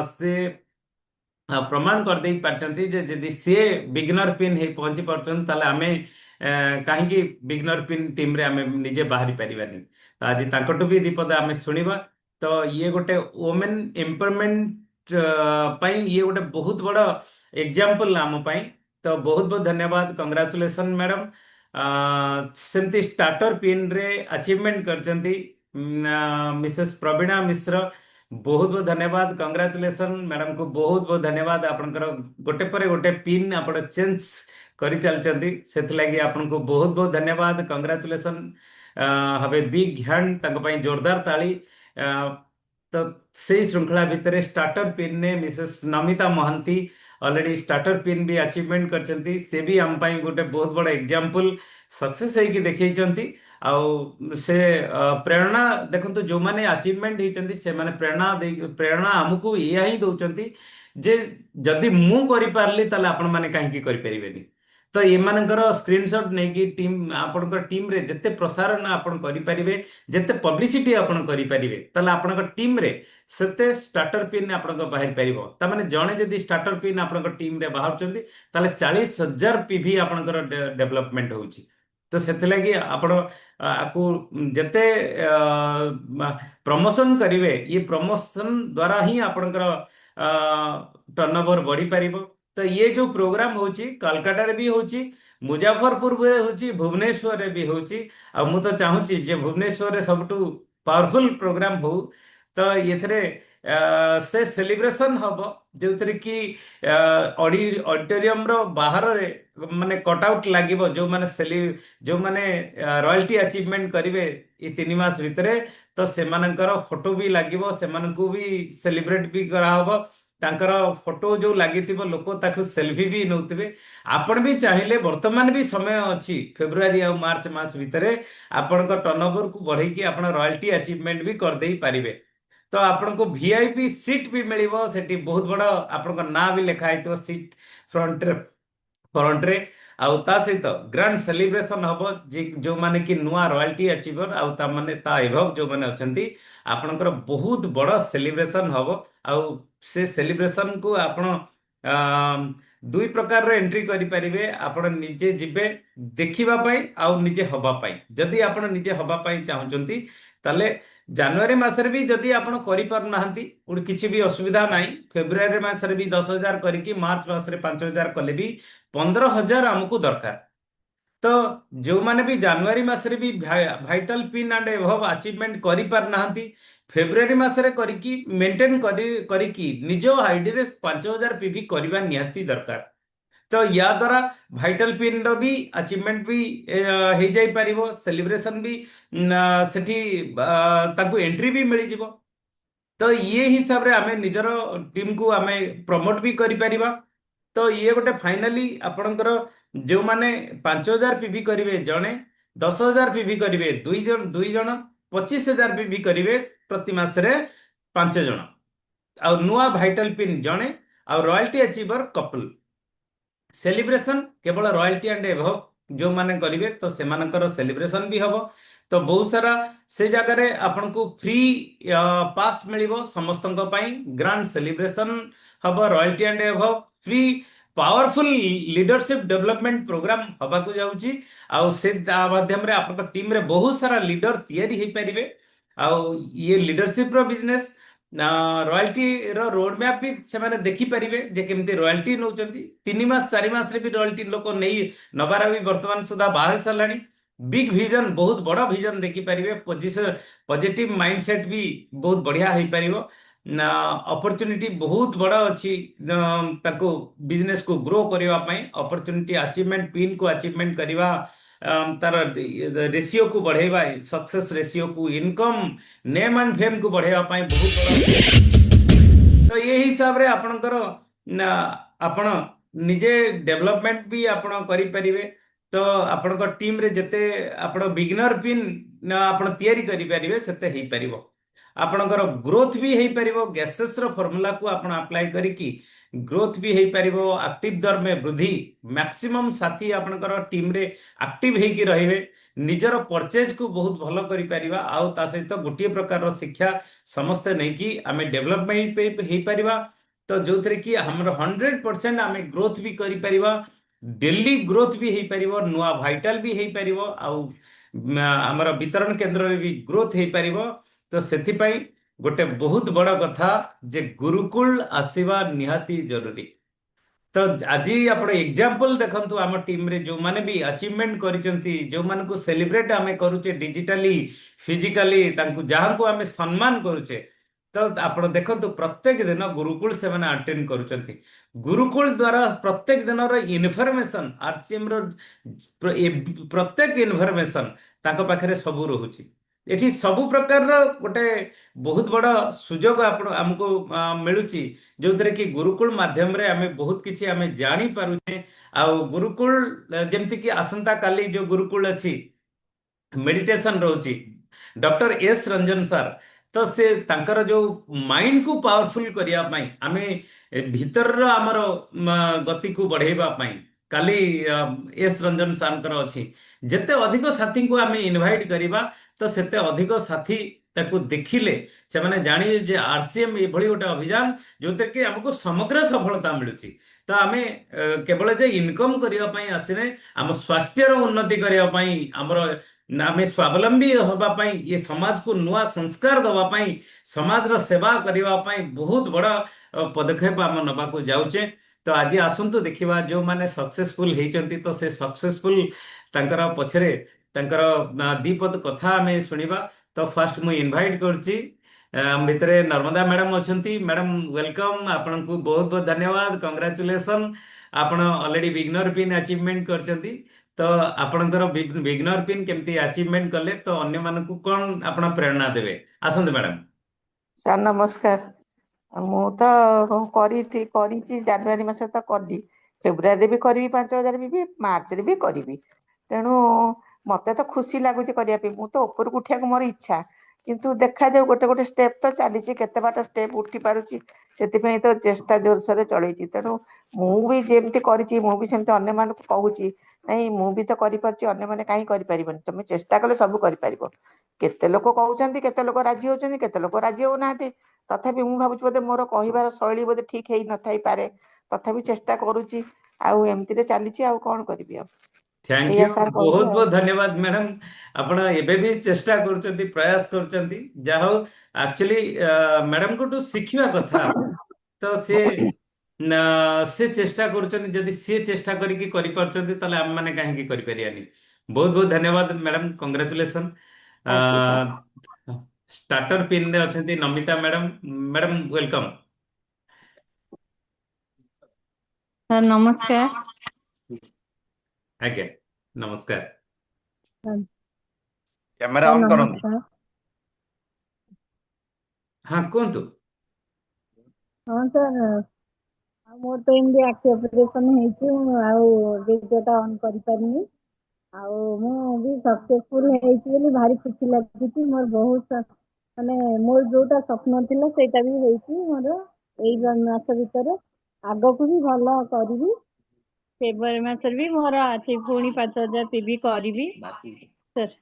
से प्रमाण कर दे पारचंती जे जदि से बिगनर पिन हे पहुंची पारचन ताले आमे काहेकि बिगनर पिन टीम रे आमे निजे बाहरी परिबानी तो आज तांकटू भी दीपद आमे सुनिबा तो ये गोटे वुमेन एम्पावरमेंट ପାଇଁ ये गोटे बहुत बड़ एग्जांपल आम ପାଇଁ तो बहुत बहुत धन्यवाद कंग्रेचुलेशन मैडम सेमती स्टार्टर पिन रे अचीवमेंट करचंती मिसेस प्रवीणा मिश्र बहुत बहुत धन्यवाद कंग्रेचुलेशन मैडम को बहुत बहुत धन्यवाद आपनकर गोटे पर गोटे पिन आपण चेंज करि चलचंती सेथ लागि आपन को बहुत बहुत धन्यवाद कंग्रेचुलेशन हवे बिग हैंड तंक पई जोरदार ताली तो से श्रृंखला भितर स्टार्टर पिन ने Mrs Namita Mohanty already starter pin भी अचीवमेंट करचंती से भी हम पाई गोटे बहुत बड़ा एग्जांपल सक्सेस है कि देखैचंती आउ से प्रेरणा देखंतु जो माने अचीवमेंट हेचंती से माने प्रेरणा हमकु एया ही दउचंती जे जदि मु करि पारली ताले आपण माने काहे कि करि परिबेनी तो एमानकर स्क्रीनशॉट नहीं कि टीम आपनकर टीम रे जत्ते प्रसारण आपण करि परिबे जत्ते पब्लिसिटी आपण करि परिबे ताले आपनकर टीम रे सेते स्टार्टर पिन आपनकर बाहर परिबो ता माने जणे जदि स्टार्टर पिन आपनकर टीम रे बाहर चंदी ताले 40,000 पीवी आपनकर डेवलपमेंट होउची तो सेते लागि आपण आकु जत्ते प्रमोशन करिवे ये प्रमोशन द्वारा ही आपनकर टर्नओवर बढ़ी परिबो तो ये जो प्रोग्राम होची कलकत्ता रे भी होची मुजफ्फरपुर रे होची भुवनेश्वर रे भी होची आ मु तो चाहूची जे भुवनेश्वर रे सबटू पावरफुल प्रोग्राम हो तो येथरे से सेलिब्रेशन हबो जोतरे कि ऑडिटोरियम रो बाहर रे माने कटआउट लागिबो जो माने रॉयल्टी अचीवमेंट करिवे ई 3 मास भितरे तो सेमानकर फोटो भी लागिबो सेमानकू भी सेलिब्रेट भी करा हबो तांकर फोटो जो लागिथिबो लोक ताकू सेल्फी भी नौथिबे आपण भी चाहिले वर्तमान भी समय अछि फेब्रुआरी आ मार्च मास भितरे आपनकर टर्नओवर को बढ़ई कि आपण रॉयल्टी अचीवमेंट भी कर देई पारिबे तो आपण को वीआईपी सीट भी मिलिबो सेठी बहुत बड़ा आपनकर ना भी लिखा आइतो सीट फ्रंट रे आउ ता सहित ग्रांड सेलिब्रेशन हबो जो माने कि नुआ रॉयल्टी अचीवर आउ ता माने ता एभव जो माने अछंती आपनकर बहुत बड़ा सेलिब्रेशन हबो आउ से सेलिब्रेशन को आपण दुई प्रकार रे एंट्री करि परिबे आपण निजे जिबे देखिबा पई आउ निजे हबा पई जदि आपण निजे हबा पई चाहउचंती ताले जनवरी मासरे भी जदि आपण करि पार नाहंती उड किछि भी असुविधा नाही फेब्रुआरी मासरे भी 10,000 करिकि मार्च मासरे 5,000 कले भी 15,000 हमकु दरकार तो जो माने भी जनवरी मासरे भी vital pin and above achievement करि पार नाहंती फेब्रुआरी मासरे करिकि मेंटेन करिकि निज आईडी रे 5,000 पीवी करबा निहाती दरकार तो या द्वारा वाइटल पिन रो भी अचीवमेंट भी हे जाई परिबो सेलिब्रेशन भी सेठी ताकू एंट्री भी मिली जिवो तो ये हिसाब रे आमे निजर टीम को आमे प्रमोट भी करि परिबा तो ये गोटे फाइनली आपणकर जो माने 5,000 पीवी करिवे जणे 10,000 पीवी करिवे दुई जण 25,000 पीवी करिवे प्रति मास रे 5 जण आ नुआ वाइटल पिन जणे आ रॉयल्टी अचीवर कपल सेलिब्रेशन केवल रॉयल्टी एंड एभव जो माने करिवे तो सेमानकर सेलिब्रेशन भी हबो तो बहुत सारा से जगह रे आपन को फ्री पास मिलिबो समस्तंक पई ग्रांड सेलिब्रेशन हबो रॉयल्टी एंड एभव free powerful leadership development program हबा को जाउची आ से माध्यम रे आपन टीम रे बहुत सारा लीडर तयारी हे परिबे आ ये लीडरशिप रो बिजनेस ରୟାଲଟି ର ରୋଡ ମ୍ୟାପ ବି ସେମାନେ ଦେଖିପାରିବେ ଯେ କେମିତି ରୟାଲଟି ନଉଛନ୍ତି। 3 ମାସ 4 ମାସରେ ବି ରୟାଲଟି ଲୋକ ନବାର ବି ବର୍ତ୍ତମାନ ସୁଦ୍ଧା ବାହାରି ସାରିଲାଣି। ବିగ్ ଭିଜନ, ବହୁତ ବଡ ଭିଜନ ଦେଖିପାରିବେ। ପଜିଟିଭ ମାଇଣ୍ଡ ସେଟ ବି ବହୁତ ବଢିଆ ହେଇପାରିବ। ନା ଅପରଚୁନିଟି ବହୁତ ବଡ ଅଛି ତାଙ୍କୁ ବିଜନେସ କୁ ଗ୍ରୋ କରିବା ପାଇଁ। ଅପରଚୁନିଟି ଆଚିଭମେଣ୍ଟ, ପିନ୍ କୁ ଆଚିଭମେଣ୍ଟ କରିବା, ତାର ରେସିଓକୁ ବଢେଇବା, ସକ୍ସେସ ରେସିଓକୁ, ଇନକମ୍, ନେମ୍ ଆଣ୍ଡ ଫେମ୍ କୁ ବଢେଇବା ପାଇଁ ବହୁତ ବଡ। ତ ଏ ହିସାବରେ ଆପଣଙ୍କର ନା ଆପଣ ନିଜେ ଡେଭଲପମେଣ୍ଟ ବି ଆପଣ କରିପାରିବେ। ତ ଆପଣଙ୍କ ଟିମରେ ଯେତେ ଆପଣ ବିଗିନର ପିନ୍ ଆପଣ ତିଆରି କରିପାରିବେ ସେତେ ହେଇପାରିବ। ଆପଣଙ୍କର ଗ୍ରୋଥ ବି ହେଇପାରିବ। ଗ୍ୟାସେସ ର ଫର୍ମୁଲାକୁ ଆପଣ ଆପ୍ଲାଏ କରିକି ଗ୍ରୋଥ ବି ହେଇପାରିବ। ଆକ୍ଟିଭ ଦରମେ ବୃଦ୍ଧି, ମ୍ୟାକ୍ସିମମ୍ ସାଥୀ ଆପଣଙ୍କର ଟିମରେ ଆକ୍ଟିଭ ହେଇକି ରହିବେ। ନିଜର ପରଚେଜ କୁ ବହୁତ ଭଲ କରିପାରିବା। ଆଉ ତା ସହିତ ଗୋଟିଏ ପ୍ରକାରର ଶିକ୍ଷା ସମସ୍ତେ ନେଇକି ଆମେ ଡେଭଲପମେଣ୍ଟ ହେଇପାରିବା। ତ ଯୋଉଥିରେ କି ଆମର 100% ଆମେ ଗ୍ରୋଥ ବି କରିପାରିବା। ଡେଲି ଗ୍ରୋଥ ବି ହେଇପାରିବ, ନୂଆ ଭାଇଟାଲ ବି ହେଇପାରିବ, ଆଉ ଆମର ବିତରଣ କେନ୍ଦ୍ରରେ ବି ଗ୍ରୋଥ ହେଇପାରିବ। ତ ସେଥିପାଇଁ ଗୋଟେ ବହୁତ ବଡ କଥା ଯେ ଗୁରୁକୁଳ ଆସିବା ନିହାତି ଜରୁରୀ। ତ ଆଜି ଆପଣ ଏକ୍ଜାମ୍ପଲ ଦେଖନ୍ତୁ ଆମ ଟିମରେ ଯୋଉମାନେ ବି ଆଚିଭମେଣ୍ଟ କରିଛନ୍ତି, ଯୋଉମାନଙ୍କୁ ସେଲିବ୍ରେଟ ଆମେ କରୁଛେ ଡିଜିଟାଲି, ଫିଜିକାଲି, ତାଙ୍କୁ ଯାହାଙ୍କୁ ଆମେ ସମ୍ମାନ କରୁଛେ। ତ ଆପଣ ଦେଖନ୍ତୁ ପ୍ରତ୍ୟେକ ଦିନ ଗୁରୁକୁଳ ସେମାନେ ଆଟେଣ୍ଡ କରୁଛନ୍ତି। ଗୁରୁକୁଳ ଦ୍ୱାରା ପ୍ରତ୍ୟେକ ଦିନର ଇନଫର୍ମେସନ, ଆରସିଏମ ର ପ୍ରତ୍ୟେକ ଇନଫର୍ମେସନ ତାଙ୍କ ପାଖରେ ସବୁ ରହୁଛି। ଏଠି ସବୁ ପ୍ରକାରର ଗୋଟେ ବହୁତ ବଡ ସୁଯୋଗ ଆମକୁ ମିଳୁଛି, ଯୋଉଥିରେ କି ଗୁରୁକୁଳ ମାଧ୍ୟମରେ ଆମେ ବହୁତ କିଛି ଆମେ ଜାଣିପାରୁଛେ। ଆଉ ଗୁରୁକୁଳ ଯେମିତିକି ଆସନ୍ତା କାଲି ଯୋଉ ଗୁରୁକୁଳ ଅଛି, ମେଡିଟେସନ ରହୁଛି, ଡକ୍ଟର ଏସ୍ ରଞ୍ଜନ ସାର୍। ତ ସେ ତାଙ୍କର ଯୋଉ ମାଇଣ୍ଡକୁ ପାୱାରଫୁଲ କରିବା ପାଇଁ, ଆମେ ଭିତରର ଆମର ଗତିକୁ ବଢେଇବା ପାଇଁ କାଲି ଏସ୍ ରଞ୍ଜନ ସାର୍ଙ୍କର ଅଛି। ଯେତେ ଅଧିକ ସାଥୀଙ୍କୁ ଆମେ ଇନଭାଇଟ କରିବା, ତ ସେତେ ଅଧିକ ସାଥୀ ତାକୁ ଦେଖିଲେ ସେମାନେ ଜାଣିବେ ଯେ ଆରସିଏମ ଏଭଳି ଗୋଟେ ଅଭିଯାନ ଯୋଉଥିରେ କି ଆମକୁ ସମଗ୍ର ସଫଳତା ମିଳୁଛି। ତ ଆମେ କେବଳ ଯେ ଇନକମ କରିବା ପାଇଁ ଆସିନେ, ଆମ ସ୍ୱାସ୍ଥ୍ୟର ଉନ୍ନତି କରିବା ପାଇଁ, ଆମର ଆମେ ସ୍ୱାବଲମ୍ବୀ ହେବା ପାଇଁ, ଏ ସମାଜକୁ ନୂଆ ସଂସ୍କାର ଦେବା ପାଇଁ, ସମାଜର ସେବା କରିବା ପାଇଁ ବହୁତ ବଡ ପଦକ୍ଷେପ ଆମେ ନେବାକୁ ଯାଉଛେ। ତ ଆଜି ଆସନ୍ତୁ ଦେଖିବା ଯୋଉମାନେ ସକ୍ସେସଫୁଲ ହେଇଛନ୍ତି, ତ ସେ ସକ୍ସେସଫୁଲ ତାଙ୍କର ପଛରେ ତାଙ୍କର ଦି ପଦ କଥା ଆମେ ଶୁଣିବା। ତ ଫାଷ୍ଟ ମୁଁ ଇନଭାଇଟ କରୁଛି, ଆମ ଭିତରେ ନର୍ମଦା ମ୍ୟାଡାମ ଅଛନ୍ତି। ମ୍ୟାଡାମ ୱେଲକମ୍, ଆପଣଙ୍କୁ ବହୁତ ବହୁତ ଧନ୍ୟବାଦ, କଂଗ୍ରାଚୁଲେସନ। ଆପଣ ଅଲରେଡି ବିଗନର ପିନ୍ ଆଚିଭମେଣ୍ଟ କରିଛନ୍ତି। ତ ଆପଣଙ୍କର ବିଗନର ପିନ୍ କେମିତି ଆଚିଭମେଣ୍ଟ କଲେ, ତ ଅନ୍ୟମାନଙ୍କୁ କଣ ଆପଣ ପ୍ରେରଣା ଦେବେ? ଆସନ୍ତୁ ମ୍ୟାଡାମ। ସାର୍ ନମସ୍କାର। ମୁଁ ତ କରିଛି ଜାନୁଆରୀ ମାସରେ ତ କଲି, ଫେବୃଆରୀରେ ବି କରିବି, 5,000 ବି, ମାର୍ଚ୍ଚରେ ବି କରିବି। ତେଣୁ ମତେ ତ ଖୁସି ଲାଗୁଛି କରିବା ପାଇଁ। ମୁଁ ତ ଉପରକୁ ଉଠିବାକୁ ମୋର ଇଚ୍ଛା, କିନ୍ତୁ ଦେଖାଯାଉ, ଗୋଟେ ଗୋଟେ ଷ୍ଟେପ୍ ତ ଚାଲିଛି, କେତେ ବାଟ ଷ୍ଟେପ୍ ଉଠି ପାରୁଛି, ସେଥିପାଇଁ ତ ଚେଷ୍ଟା ଜୋରସୋରରେ ଚଳେଇଛି। ତେଣୁ ମୁଁ ବି ଯେମିତି କରିଛି, ମୁଁ ବି ସେମିତି ଅନ୍ୟମାନଙ୍କୁ କହୁଛି, ନାଇଁ ମୁଁ ବି ତ କରିପାରୁଛି, ଅନ୍ୟମାନେ କାହିଁ କରିପାରିବନି? ତମେ ଚେଷ୍ଟା କଲେ ସବୁ କରିପାରିବ। କେତେ ଲୋକ କହୁଛନ୍ତି, କେତେ ଲୋକ ରାଜି ହଉଛନ୍ତି, କେତେ ଲୋକ ରାଜି ହଉନାହାନ୍ତି। ତଥାପି ମୁଁ ଭାବୁଛି ବୋଧେ ମୋର କହିବାର ଶୈଳୀ ବୋଧେ ଠିକ ହେଇ ନଥାଇପାରେ, ତଥାପି ଚେଷ୍ଟା କରୁଛି। ଆଉ ଏମିତିରେ ଚାଲିଛି, ଆଉ କଣ କରିବି? ଆଉ ଥ୍ୟାଙ୍କ ଏଇଆ ୟୁ, ସାର୍ କହିବି ବହୁତ ଆଉ। ବହୁତ ଧନ୍ୟବାଦ ମ୍ୟାଡାମ। ଆପଣ ଏବେ ବି ଚେଷ୍ଟା କରୁଛନ୍ତି, ପ୍ରୟାସ କରୁଛନ୍ତି, ଯାହା ହଉ। ଆକ୍ଚୁଆଲି ମ୍ୟାଡାମଙ୍କଠୁ ଶିଖିବା କଥା। ତ ନା ସେ ଚେଷ୍ଟା କରୁଛନ୍ତି, ଯଦି ସିଏ ଚେଷ୍ଟା କରିକି କରିପାରୁଛନ୍ତି, ତାହେଲେ ଆମେ ମାନେ କାହିଁକି କରିପାରିବାନି? ବହୁତ ବହୁତ ଧନ୍ୟବାଦ madam, congratulation. Thank you sir. Starter ପିନରେ ଅଛନ୍ତି Namita madam. Madam welcome. Sir ନମସ୍କାର। ଆଜ୍ଞା, ନମସ୍କାର। ସାର୍ କ୍ୟାମେରା ଅନ୍ କରନ୍ତୁ। ନମସ୍କାର। ହଁ କୁହନ୍ତୁ। ହଁ ସାର୍, ଆଉ ମୋର ତ ଏମିତି ଆଖି ଅପରେସନ ହେଇଛି, ମୁଁ ଆଉ ଭିଡ଼ିଓଟା ଅନ୍ କରିପାରିନି। ଆଉ ମୁଁ ବି ସକ୍ସେସଫୁଲ ହେଇଛି ବୋଲି ଭାରି ଖୁସି ଲାଗୁଛି। ମୋର ବହୁତ ମାନେ ମୋର ଯୋଉଟା ସ୍ୱପ୍ନ ଥିଲା ସେଇଟା ବି ହେଇଛି ମୋର ଏଇ ମାସ ଭିତରେ। ଆଗକୁ ବି ଭଲ କରିବି। ଫେବୃଆରୀ ମାସରେ ବି ମୋର ଅଛି, ପୁଣି 5,000 ପିଭି କରିବି ସାର୍।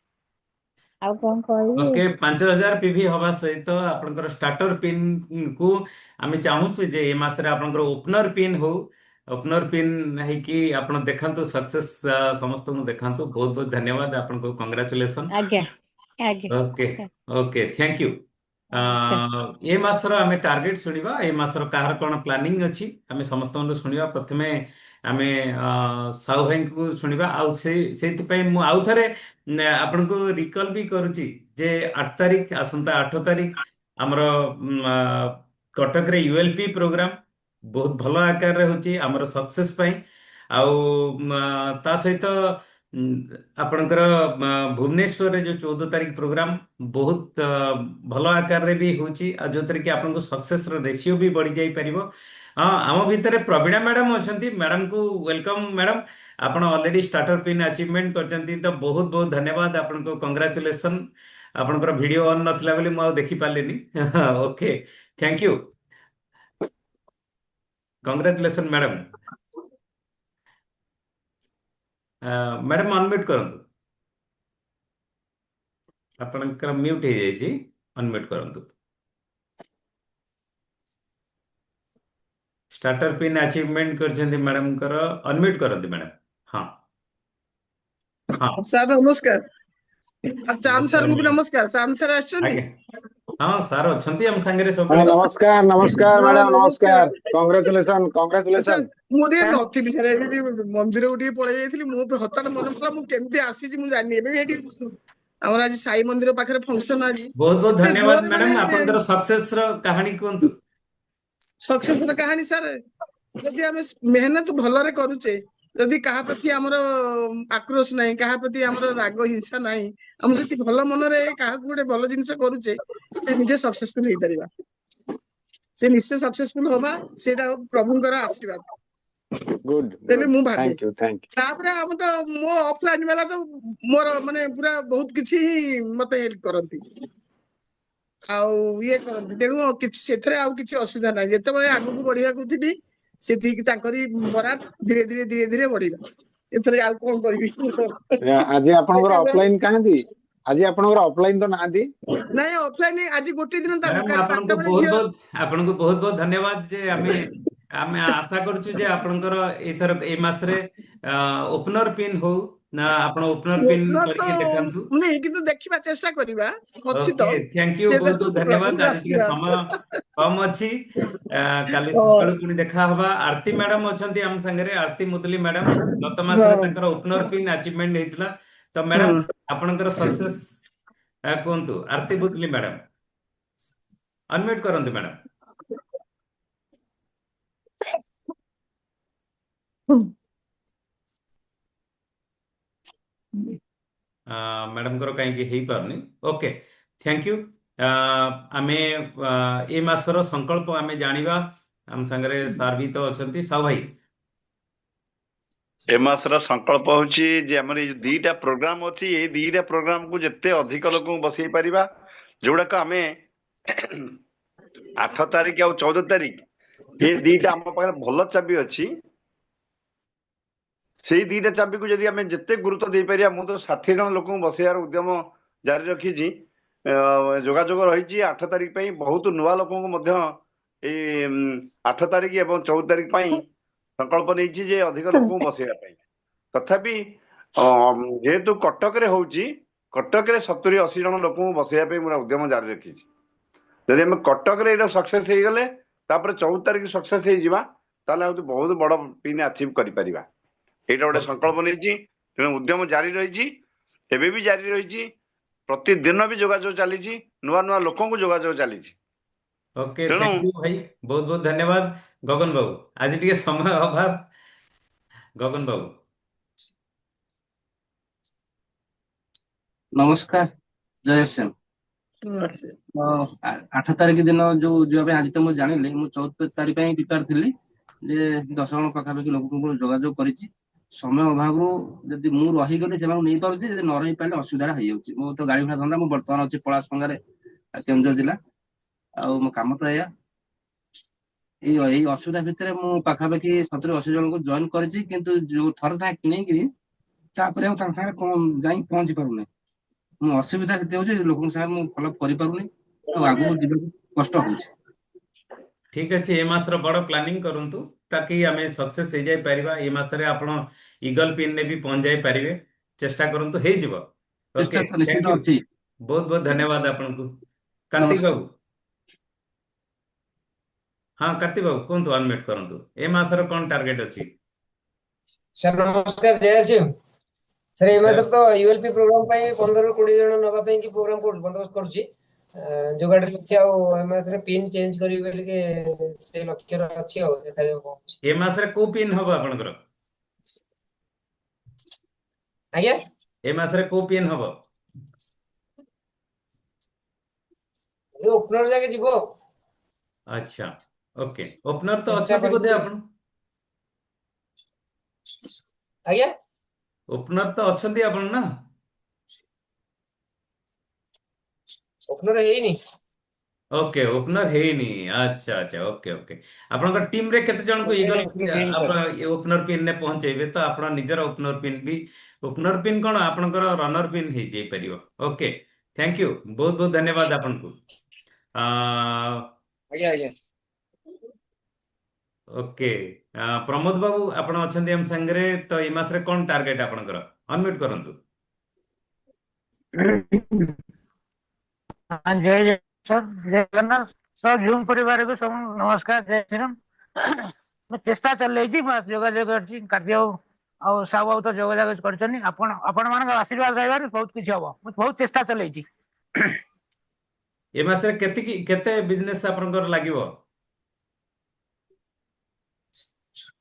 ଆଉ କଣ କହିବି? ଓକେ, 5,000 ପିଭି ହବା ସହିତ ଆପଣଙ୍କର ଷ୍ଟାର୍ଟର ପିନ୍ କୁ ଆମେ ଚାହୁଁଛୁ ଯେ ଏ ମାସରେ ଆପଣଙ୍କର ଓପନର ପିନ୍ ହଉ। ଓପନର ପିନ୍ ହେଇକି ଆପଣ ଦେଖାନ୍ତୁ, ସକ୍ସେସ୍ ସମସ୍ତଙ୍କୁ ଦେଖାନ୍ତୁ। ବହୁତ ବହୁତ ଧନ୍ୟବାଦ ଆପଣଙ୍କୁ, କଂଗ୍ରାଚୁଲେସନ। ଆଜ୍ଞା ଆଜ୍ଞା। Okay, okay, thank you. ଏ ମାସର ଆମେ ଟାର୍ଗେଟ ଶୁଣିବା, ଏ ମାସର କାହାର କଣ ପ୍ଲାନିଂ ଅଛି ଆମେ ସମସ୍ତଙ୍କୁ ଶୁଣିବା। ପ୍ରଥମେ ଆମେ ସାହୁ ଭାଇଙ୍କୁ ଶୁଣିବା। ଆଉ ସେଇଥିପାଇଁ ମୁଁ ଆଉ ଥରେ ଆପଣଙ୍କୁ ରିକଲ୍ ବି କରୁଛି ଯେ 8 ତାରିଖ, ଆସନ୍ତା 8 ତାରିଖ ଆମର କଟକରେ ୟୁଏଲପି ପ୍ରୋଗ୍ରାମ ବହୁତ ଭଲ ଆକାରରେ ହଉଛି ଆମର ସକ୍ସେସ୍ ପାଇଁ। ଆଉ ତା ସହିତ ଆପଣଙ୍କର ଭୁବନେଶ୍ୱରରେ ଯୋଉ 14 ତାରିଖ ପ୍ରୋଗ୍ରାମ ବହୁତ ଭଲ ଆକାରରେ ବି ହଉଛି, ଆଉ ଯୋଉଥିରେ କି ଆପଣଙ୍କୁ ସକ୍ସେସର ରେସିଓ ବି ବଢି ଯାଇପାରିବ। ହଁ, ଆମ ଭିତରେ ପ୍ରବୀଣା ମ୍ୟାଡାମ ଅଛନ୍ତି, ମ୍ୟାଡାମକୁ ୱେଲକମ୍। ମ୍ୟାଡାମ, ଆପଣ ଅଲରେଡି ଷ୍ଟାର୍ଟର ପିନ୍ ଆଚିଭମେଣ୍ଟ କରିଛନ୍ତି, ତ ବହୁତ ବହୁତ ଧନ୍ୟବାଦ ଆପଣଙ୍କୁ, କଂଗ୍ରାଚୁଲେସନ। ଆପଣଙ୍କର ଭିଡିଓ ଅନ୍ ନଥିଲା ବୋଲି ମୁଁ ଆଉ ଦେଖିପାରିଲିନି। Okay, thank you, congratulation madam. Madam unmute କରନ୍ତୁ, ଆପଣଙ୍କର ମ୍ୟୁଟ ହେଇଯାଇଛି, ଅନମ୍ୟୁଟ କରନ୍ତୁ। ଷ୍ଟାର୍ଟର ପିନ୍ ଆଚିଭମେଣ୍ଟ କରିଛନ୍ତି ମ୍ୟାଡାମଙ୍କର, ଅନମ୍ୟୁଟ କରନ୍ତୁ ମ୍ୟାଡାମ। ହଁ ହଁ, ସାର୍ ନମସ୍କାର। ଆଉ ଚାନ୍ଦ ସାର୍ ଙ୍କୁ ବି ଧନ୍ୟବାଦ। ନମସ୍କାର। ଚାନ୍ଦ ସାର୍ ଆସିଛନ୍ତି? ଆଜ୍ଞା, ହଁ ସାର୍ ଅଛନ୍ତି ଆମ ସାଙ୍ଗରେ ହଁ ସବୁବେଳେ। ନମସ୍କାର ନମସ୍କାର ହଁ ମ୍ୟାଡାମ ନମସ୍କାର। ନମସ୍କାର କଂଗ୍ରାଚୁଲେସନ ଆଚ୍ଛା, କଂଗ୍ରାଚୁଲେସନ। ମୁଁ ଟିକେ ନଥିଲି ସାର୍, ଏଠି ମନ୍ଦିରକୁ ଟିକେ ପଳେଇ ଯାଇଥିଲି। ମୁଁ ହଠାତ୍ ମନେ ପଡିଲା ମୁଁ କେମିତି ଆସିଛି ମୁଁ ଜାଣିନି। ଏବେ ବି ଏଠି ଆମର ଆଜି ସାଇ ମନ୍ଦିର ପାଖରେ ଫଙ୍କସନ ଆଜି। ବହୁତ ବହୁତ ଏତେ ଧନ୍ୟବାଦ ଜୋରରେ ମ୍ୟାଡାମ, ମାନେ ଆପଣଙ୍କର ସକ୍ସେସ ର କାହାଣୀ କୁହନ୍ତୁ। ସକ୍ସେସ ର କାହାଣୀ ସାର୍, ଯଦି ଆମେ ମେହନତ ଭଲରେ କରୁଛେ, ଯଦି କାହା ପ୍ରତି ଆମର ଆକ୍ରୋଶ ନାହିଁ, କାହା ପ୍ରତି ଆମର ରାଗ ହିଂସା ନାହିଁ, ଆମେ ଯଦି ଭଲ ମନରେ କାହାକୁ ଗୋଟେ ଭଲ ଜିନିଷ କରୁଛେ, ସେ ନିଜେ ସକ୍ସେସଫୁଲ ହେଇପାରିବା। ସେ ନିଶ୍ଚୟ ସକ୍ସେସଫୁଲ ହବା, ସେଇଟା ପ୍ରଭୁଙ୍କର ଆଶୀର୍ବାଦ ଗୁଡ୍ ବୋଲି ଗୁଡ୍ ମୁଁ ଭାବେ। ଥ୍ୟାଙ୍କ ୟୁ ଥ୍ୟାଙ୍କ ତାପରେ ଆମେ ତ ମୋ ଅଫଲାଇନ ବାଲା ତ ମୋର ମାନେ ପୁରା ବହୁତ କିଛି ହିଁ ମତେ ହେଲ୍ପ କରନ୍ତି ଆଉ ଇଏ କରନ୍ତି। ତେଣୁ କିଛି ସେଥିରେ ଆଉ କିଛି ଅସୁବିଧା ନାହିଁ। ଯେତେବେଳେ ଆଗକୁ ବଢିବାକୁ ଯିବି, ସେତିକି ତାଙ୍କରି ବରାଦ ଧୀରେ ଧୀରେ ଧୀରେ ଧୀରେ ବଢିବା। ଏଥିରେ ଆଉ କଣ କରିବି? ୟୁ। ଆଜି ଆପଣଙ୍କର ଅଫଲାଇନ କାହାନ୍ତି? ଆଜି ଆପଣଙ୍କର ଅଫଲାଇନ ତ ନାହାନ୍ତି? ନାଇଁ, ଅଫଲାଇନ ଆଜି ଗୋଟେ ଦିନ, ତାକୁ ମ୍ୟାଡାମ କାଲି ଆପଣଙ୍କୁ 5ଟା ବେଳେ ବହୁତ ଝିଅ। ବହୁତ ଆପଣଙ୍କୁ ବହୁତ ବହୁତ ଧନ୍ୟବାଦ ଯେ ଆମେ ଆମେ ଆଶା କରୁଛୁ ଯେ ଆପଣଙ୍କର ଏଇଥର ଏଇ ମାସରେ ଓପନର ପିନ୍ ହଉ ନା, ଆପଣ ଓପନର ପିନ୍ ଓପନର ତ କରିକି ଦେଖାନ୍ତୁ। ନେଇ, କିନ୍ତୁ ଦେଖିବା, ଚେଷ୍ଟା କରିବା। ଅଛି ଓକେ, ତ ଥ୍ୟାଙ୍କ ୟୁ, ସେ ବହୁତ ବହୁତ ଧନ୍ୟବାଦ। ପ୍ରଭୁଙ୍କ ଆଜି ଟିକେ ସମୟ ଆଶୀର୍ବାଦ। କମ ଅଛି, କାଲି ହଁ ସକାଳୁ ପୁଣି ଦେଖା ହବା। ଆରତି ମ୍ୟାଡାମ ଅଛନ୍ତି ଆମ ସାଙ୍ଗରେ, ଆରତି ମୁଦୁଲି ମ୍ୟାଡାମ, ଗତ ମାସରେ ହଁ ତାଙ୍କର ଓପନର ପିନ୍ ଆଚିଭମେଣ୍ଟ ହେଇଥିଲା। ତ ମ୍ୟାଡାମ, ହଁ। ଆପଣଙ୍କର ସକ୍ସେସ କୁହନ୍ତୁ। ଆରତି ମୁଦୁଲି ମ୍ୟାଡାମ, ଅନମ୍ୟୁଟ କରନ୍ତୁ ମ୍ୟାଡାମ। ମ୍ୟାଡାମଙ୍କର କାହିଁକି ହେଇପାରୁନି। Okay, thank you. ଆମେ ଏ ମାସର ସଂକଳ୍ପ ଆମେ ଜାଣିବା। ଆମ ସାଙ୍ଗରେ ସାର୍ ବି ତ ଅଛନ୍ତି, ସାହୁ ଭାଇ। ଏ ମାସର ସଂକଳ୍ପ ହଉଛି ଯେ ଆମର ଏଇ 2ଟା ପ୍ରୋଗ୍ରାମ ଅଛି, ଏଇ 2ଟା ପ୍ରୋଗ୍ରାମକୁ ଯେତେ ଅଧିକ ଲୋକଙ୍କୁ ବସେଇ ପାରିବା, ଯୋଉଗୁଡାକ ଆମେ 8 ତାରିଖ ଆଉ 14 ତାରିଖ, ଏ 2ଟା ଆମ ପାଖରେ ଭଲ ଚାବି ଅଛି। ସେଇ 2ଟା ଚାବିକୁ ଯଦି ଆମେ ଯେତେ ଗୁରୁତ୍ୱ ଦେଇପାରିବା, ମୁଁ ତ 60 ଜଣ ଲୋକଙ୍କୁ ବସେଇବାର ଉଦ୍ୟମ ଜାରି ରଖିଛି। ଯୋଗାଯୋଗ ରହିଛି 8 ତାରିଖ ପାଇଁ। ବହୁତ ନୂଆ ଲୋକଙ୍କୁ ମଧ୍ୟ ଏଇ 8 ତାରିଖ ଏବଂ 14 ତାରିଖ ପାଇଁ ସଂକଳ୍ପ ନେଇଛି ଯେ ଅଧିକ ଲୋକଙ୍କୁ ବସେଇବା ପାଇଁ। ତଥାପି ଯେହେତୁ କଟକରେ ହଉଛି, କଟକରେ 70-80 ଜଣ ଲୋକଙ୍କୁ ବସେଇବା ପାଇଁ ମୁଁ ଉଦ୍ୟମ ଜାରି ରଖିଛି। ଯଦି ଆମେ କଟକରେ ଏଇଟା ସକ୍ସେସ୍ ହେଇଗଲେ, ତାପରେ 14 ତାରିଖ ସକ୍ସେସ୍ ହେଇଯିବା, ତାହେଲେ ଆଉ ବହୁତ ବଡ ପିନ୍ ଆଚିଭ୍ କରିପାରିବା। ଏଇଟା ଗୋଟେ ସଂକଳ୍ପ ନେଇଛି। ତେଣୁ ଉଦ୍ୟମ ଜାରି ରହିଛି, ଏବେ ବି ଜାରି ରହିଛି। ପ୍ରତିଦିନ ବି ଯୋଗାଯୋଗ ଚାଲିଛି, ନୂଆ ନୂଆ ଲୋକଙ୍କୁ ଯୋଗାଯୋଗ ଚାଲିଛି। ଓକେ, ତେଣୁ ଥ୍ୟାଙ୍କ ୟୁ ଭାଇ, ବହୁତ ବହୁତ ଧନ୍ୟବାଦ। ଗଗନ ବାବୁ, ଆଜି ଟିକେ ସମୟ ଅଭାବ। ଗଗନ ବାବୁ। ନମସ୍କାର, ଜୟ ଶ୍ୟାମ। 8 ତାରିଖ ଦିନ ଯୋଉ ଯିବା ପାଇଁ ଆଜି ତ ମୁଁ ଜାଣିଲି, ମୁଁ 14 ତାରିଖ ପାଇଁ ପ୍ରିପେୟାର ଥିଲି ଯେ 10 ଜଣ ପାଖାପାଖି ଲୋକଙ୍କୁ ଯୋଗାଯୋଗ କରିଛି। ସମୟ ଅଭାବରୁ ଯଦି ମୁଁ ରହିଗଲି ସେମାନଙ୍କୁ ନେଇପାରୁଛି, ଯଦି ନ ରହିପାରିଲେ ଅସୁବିଧା ହେଇଯାଉଛି। ମୁଁ ତ ଗାଡି ଭଡା ଧନ୍ଦା, ମୁଁ ବର୍ତ୍ତମାନ ଅଛି ପଳାଶପଙ୍ଗାରେ, କେନ୍ଦୁଝର ଜିଲ୍ଲା। ଆଉ ମୋ କାମ ତ ଏଇଆ। ଏଇ ଅସୁବିଧା ଭିତରେ ମୁଁ ପାଖାପାଖି 70-80 ଜଣଙ୍କୁ ଜଏନ କରିଛି, କିନ୍ତୁ ଯୋଉ ଥରେ ତାହା କିଣେଇକିରି ତାପରେ ଆଉ ତାଙ୍କ ସାଙ୍ଗରେ କଣ ଯାଇ ପହଞ୍ଚି ପାରୁନି। ମୁଁ ଅସୁବିଧା ସେଠି ହଉଛି, ଲୋକଙ୍କ ସାଙ୍ଗରେ ମୁଁ ଫଲୋ କରିପାରୁନି, ଆଉ ଆଗକୁ ଯିବାକୁ କଷ୍ଟ ହଉଛି। ଠିକ ଅଛି, ଏ ମାସର ବଡ ପ୍ଲାନିଂ କରନ୍ତୁ ତାକି ଆମେ ସକ୍ସେସ୍ ହେଇଯାଇ ପାରିବା। ଏ ମାସରେ ଆପଣ ଇଗଲ ପିନ୍ରେ ବି ପହଞ୍ଚି ଯାଇ ପାରିବେ। ଚେଷ୍ଟା କରନ୍ତୁ, ହେଇଯିବ। ଓକେ, ଚେଷ୍ଟା ତ ଥ୍ୟାଙ୍କ ନିଶ୍ଚିତ ୟୁ, ଅଛି। ବହୁତ ବହୁତ ଧନ୍ୟବାଦ ଆପଣଙ୍କୁ। କାର୍ତ୍ତିକ ନମସ୍କାର। ବାବୁ। हाँ कार्तिक बाबू कहतु अनम्यूट करंतु ए मासर कौन टार्गेट अछि सर नमस्कार जय सिंह सर ए जय मास तो यूएलपी प्रोग्राम ପାଇଁ 15 20 ଜଣ ନବା ପାଇଁ କି ପ୍ରୋଗ୍ରାମ ବନ୍ଦୋବସ୍ତ କରୁଛି ଯୋଗାଡ଼ ଅଛି ଆଉ ଏ ମାସରେ ପିନ୍ ଚେଞ୍ଜ କରିବି ବୋଲି କି ସେ ଲକ୍ଷ୍ୟରେ ଅଛି ଆଉ ଦେଖାଯାଉ କଣ ହଉଛି ए मासरे को पिन हबो आपनकर ଆଜ୍ଞା ए मासरे को पिन हबो ଏ ଓପନର ଯାକେ ଯିବ अच्छा ओके ओपनर तो ଚେଷ୍ଟା अछंती बोधे କରିବି आपण ଆଜ୍ଞା ओपनर तो अछंती आपण ना ଓପନର ହେଇନି ओके ओपनर हेनी अच्छा अच्छा ओके ओके आपनकर टीम रे केते जन को ईगल आप ओपनर पिन ने पहुंचेबे तो आपण निजर ओपनर पिन भी ओपनर पिन कोन आपनकर रनर पिन हे जे परियो ओके थैंक यू बहुत बहुत धन्यवाद आपन को आ, ଆଜ୍ଞା ଆଜ୍ଞା ओके प्रमोद बाबू आपण अछंती हम संगरे तो ई मास रे कोन टारगेट आपनकर अनम्यूट करंतु हाँ जय जय सर जय जगन्नाथ सब झूम परिवार को सब नमस्कार जय श्री राम मैं चेष्टा चल रही जोगाजोग करछि कार्य ଆଉ ସାହୁ ବାବୁ ତ ଯୋଗାଯୋଗ କରିଛନ୍ତି ଆପଣମାନଙ୍କ ଆଶୀର୍ବାଦ ରହିବାରୁ ବହୁତ କିଛି ହବ ମୁଁ ବହୁତ ଚେଷ୍ଟା ଚଲେଇଛି ए मास रे केते बिजनेस आपनकर लागिवो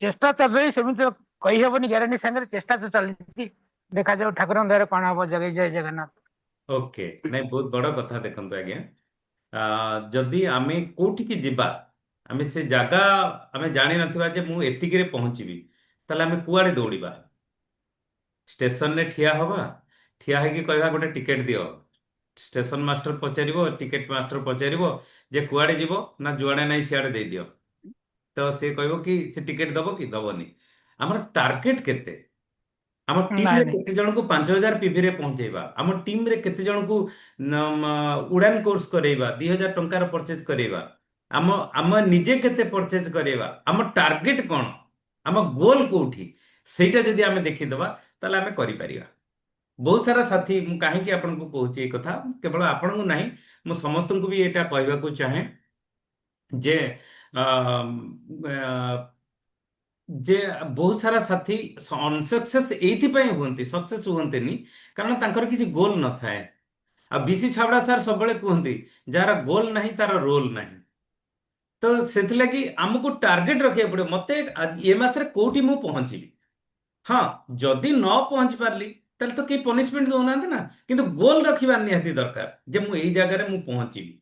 ଚେଷ୍ଟା ଚଲେଇ ସେମିତି କହିହେବନି ଗ୍ୟାରେଣ୍ଟି ସାଙ୍ଗରେ ଚେଷ୍ଟା ତ ଚାଲିଛି ଦେଖାଯାଉ ଠାକୁରଙ୍କ ଦୟାରେ କଣ ହବ ଜୟ ଜୟ ଜଗନ୍ନାଥ ओके नहीं बहुत बड़ कथा देखंतु आज्ञा जदि आमे कोठी की जिबा आमे से जागा आमे जानि नथिबा जे मु एतिकिरे पहुंचीबी ताले आमे कुआडे दौड़ीबा स्टेशन रे ठिया हवा ठिया हेकी कहबा गोटे टिकेट दियो स्टेशन मास्टर पचारिबो टिकेट मास्टर पचारिबो जे कुआडे जीवो ना जुआडे नाही सियाडे दे दियो तो से कहबो कि से टिकेट दबो कि दबोनी हमर टार्गेट केते ଆମ ଟିମରେ ନାଇଁ ନାଇଁ କେତେ ଜଣଙ୍କୁ 5,000 ପିଭି ରେ ପହଞ୍ଚେଇବା ଆମ ଟିମରେ କେତେ ଜଣଙ୍କୁ ଉଡାନ କୋର୍ସ କରେଇବା 2,000 ଟଙ୍କାର ପରଚେଜ କରେଇବା ଆମ ନିଜେ କେତେ ପରଚେଜ କରେଇବା ଆମ ଟାର୍ଗେଟ କଣ ଆମ ଗୋଲ କୋଉଠି ସେଇଟା ଯଦି ଆମେ ଦେଖିଦବା ତାହେଲେ ଆମେ କରିପାରିବା ବହୁତ ସାରା ସାଥୀ ମୁଁ କାହିଁକି ଆପଣଙ୍କୁ କହୁଛି ଏଇ କଥା କେବଳ ଆପଣଙ୍କୁ ନାହିଁ ମୁଁ ସମସ୍ତଙ୍କୁ ବି ଏଇଟା କହିବାକୁ ଚାହେଁ ଯେ ଅ, ଯେ ବହୁତ ସାରା ସାଥୀ ଅନସକ୍ସେସ୍ ଏଇଥିପାଇଁ ହୁଅନ୍ତି ସକ୍ସେସ୍ ହୁଅନ୍ତିନି କାରଣ ତାଙ୍କର କିଛି ଗୋଲ ନଥାଏ ଆଉ ବିସି ଛାବଡା ସାର୍ ସବୁବେଳେ କୁହନ୍ତି ଯାହାର ଗୋଲ ନାହିଁ ତାର ରୋଲ ନାହିଁ ତ ସେଥିଲାଗି ଆମକୁ ଟାର୍ଗେଟ ରଖିବାକୁ ପଡିବ ମତେ ଏ ମାସରେ କୋଉଠି ମୁଁ ପହଞ୍ଚିବି ହଁ ଯଦି ନ ପହଞ୍ଚି ପାରିଲି ତାହେଲେ ତ କେହି ପନିଶମେଣ୍ଟ ଦଉନାହାନ୍ତି ନା କିନ୍ତୁ ଗୋଲ ରଖିବା ନିହାତି ଦରକାର ଯେ ମୁଁ ଏଇ ଜାଗାରେ ମୁଁ ପହଞ୍ଚିବି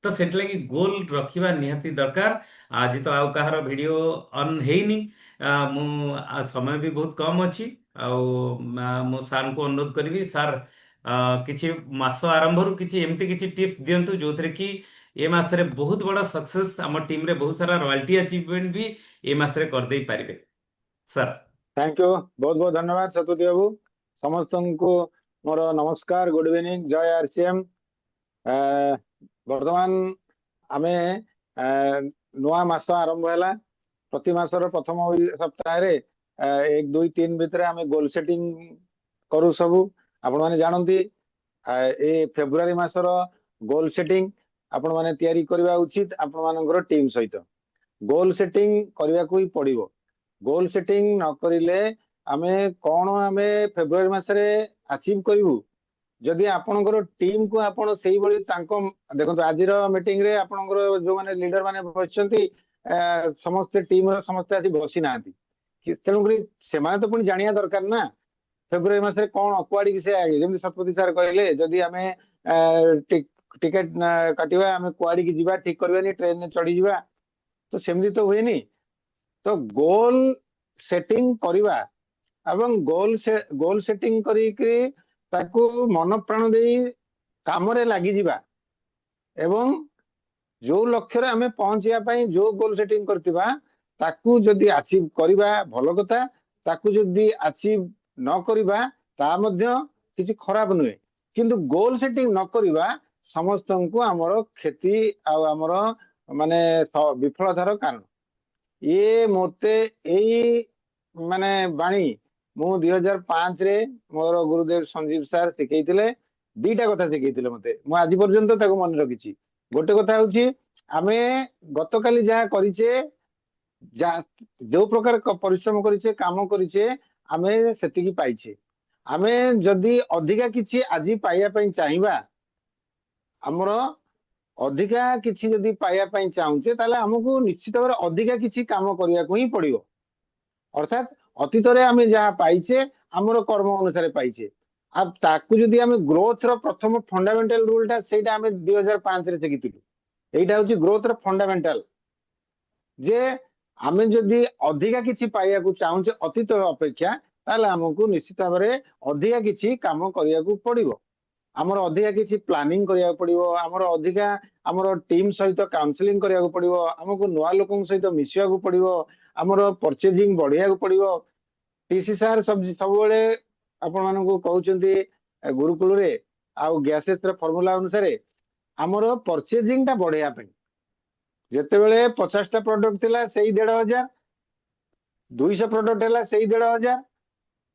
ତ ସେଥିଲାଗି ଗୋଲ ରଖିବା ନିହାତି ଦରକାର ଆଜି ତ ଆଉ କାହାର ଭିଡିଓ ଅନ୍ ହେଇନି ମୁଁ ସମୟ ବି ବହୁତ କମ ଅଛି ଆଉ ମୁଁ ସାର୍ଙ୍କୁ ଅନୁରୋଧ କରିବି ସାର୍ କିଛି ମାସ ଆରମ୍ଭରୁ କିଛି ଏମିତି କିଛି ଟିପ୍ସ ଦିଅନ୍ତୁ ଯୋଉଥିରେ କି ଏ ମାସରେ ବହୁତ ବଡ ସକ୍ସେସ୍ ଆମ ଟିମରେ ବହୁତ ସାରା ରୟାଲ୍ଟି ଆଚିଭମେଣ୍ଟ ବି ଏ ମାସରେ କରିଦେଇ ପାରିବେ ସାର୍ थैंक यू बहुत बहुत धन्यवाद सतुति बाबू समस्त को मोर नमस्कार गुड इवनिंग जय आरसीएम वर्तमान आमे नुआ मास आरंभ है प्रति मासर प्रथम सप्ताह 1 2 3 भितर आमे गोल सेटिंग करू सबू आपण माने जानती ए फेब्रुआरी मासर गोल सेटिंग आपण माने तैयारी करबा उचित आपण मानकर टीम सहित गोल सेटिंग करबा को ही पड़िबो गोल सेटिंग न करिले आमे कोन आमे फेब्रुआरी मासरे अचीव करिवु जदि आपणकर टीम को आपण सेही बळी तांको देखंतु आजिर मीटिंग रे आपणकर जो माने लीडर माने बसचंती समस्त टीम रो समस्त आसी बसी नांती तेणु करी से माने तो पुनी जानिया दरकार ना फेब्रुआरी मासरे कोन कुआडी कि से आगे जेमि सतपति सर कहले जदि आमे टिकेट काटिवा आमे कुआडी कि जीवा ठीक करबानी ट्रेन ने चढ़ी जीवा तो सेमि तो हुएनी तो गोल सेटिंग करिवा एवं गोल सेटिंग करी कि ताकू मन प्राण दे काम रे लागी जीवा एवं जो लक्ष्य रे हमें पहुंचिया पई जो गोल सेटिंग करतिबा ताकू जदि अचीव करिवा भलो कथा ताकू जदि अचीव न करिवा ता मध्य किछि खराब नुहे किंतु गोल सेटिंग न करिवा समस्त को हमर खेती आ हमर माने विफलतार कारण ये मते एई माने बाणी मु 2005 रे मोर गुरुदेव संजीव सर सिखैतिले दीटा कथा सिखैतिले मते मु आज पर्यंत ताको मन रखिछि गोटे कथा होछि आमे गतकाली जहाँ करिचे जो प्रकार परिश्रम करिचे काम करिचे आमे सेतिकी पाइछे आमे जदि अधिका किछि आजि पाइया पई चाहिबा हमरो अधिका किछि जदि पाइया पई चाहुचे ताले हमकु निश्चित भाବରେ अधिका किछि काम करिया को ही पड़ियो अर्थात अतीत रे आमे जहाँ पाइछे हमरो कर्म अनुसार पाइछे अब ताकू जदि आमे ग्रोथ रो प्रथम फंडामेंटल रूलटा सेटा आमे 2005 रे शिखिथिलु एटा होची ग्रोथ रो फंडामेंटल जे आमे जदि अधिका किछि पाइया को चाहुचे अतीत अपेक्षा ताले हमकु निश्चित भाବରେ अधिका किछि काम करिया को पड़िबो हमर अधिका किछि प्लानिंग करिया पड़िबो हमर अधिका हमर टीम सहित काउंसलिंग करिया पड़िबो हमकु नुआ लोकन सहित मिसिया को पड़िबो हमर परचेजिंग बढ़िया को पड़िबो टीसी सार सब बेले आपण मानकु कहउचंती गुरुकुल रे आ गैसेस रे फार्मूला अनुसार हमर परचेजिंग ता बढ़िया पे जेते बेले 50 टा प्रोडक्ट थिला सेही 1500 200 प्रोडक्ट हैला सेही 1500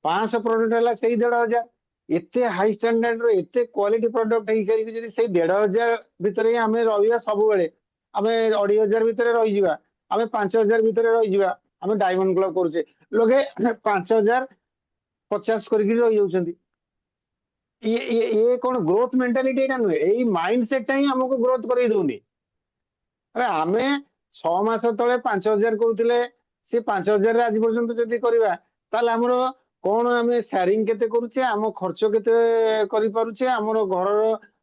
500 प्रोडक्ट हैला सेही 1500 एते हाई स्टैंडर्ड रो एते क्वालिटी प्रोडक्ट ही करी जदी सेही 1500 भितरे ही हमें रहिया सब बेले हमें 2500 भितरे रहि जिवा हमें 5000 भितरे रहि जिवा हमें डायमंड क्लब करछे लोगे 5050 करके रहि जाउछंती ये कौन ग्रोथ मेंटालिटी एटा नुहे एई माइंडसेट ही हमको ग्रोथ करै दोनी अरे आमे 6 मास तले 5000 करूतिले से 5000 रे आज पर्यंत जदी करबा ताले हमरो कौन आमे शेयरिंग केते करूछे हम खर्च केते करि पारुछे हमरो घर